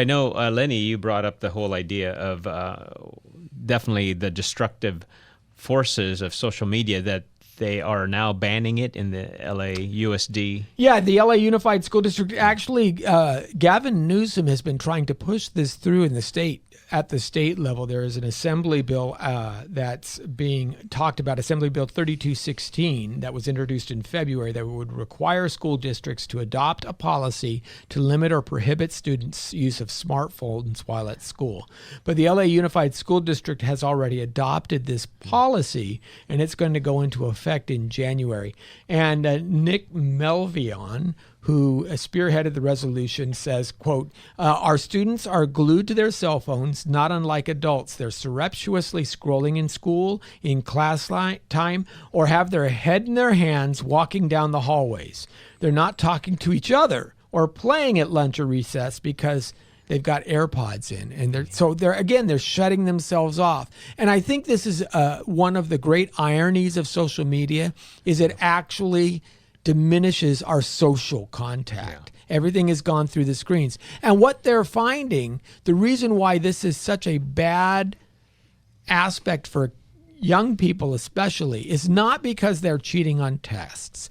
I know, Lenny, you brought up the whole idea of definitely the destructive forces of social media, that they are now banning it in the LA USD. Yeah, the LA Unified School District. Actually, Gavin Newsom has been trying to push this through in the state. At the state level, there is an assembly bill that's being talked about, Assembly Bill 3216, that was introduced in February, that would require school districts to adopt a policy to limit or prohibit students' use of smartphones while at school. But the LA Unified School District has already adopted this policy, and it's going to go into effect in January. And Nick Melvion, who spearheaded the resolution, says, quote, our students are glued to their cell phones, not unlike adults. They're surreptitiously scrolling in school, in class time, or have their head in their hands walking down the hallways. They're not talking to each other or playing at lunch or recess because they've got AirPods in. And they're shutting themselves off. And I think this is one of the great ironies of social media, is it actually diminishes our social contact. Yeah. Everything has gone through the screens. And what they're finding, the reason why this is such a bad aspect for young people especially, is not because they're cheating on tests.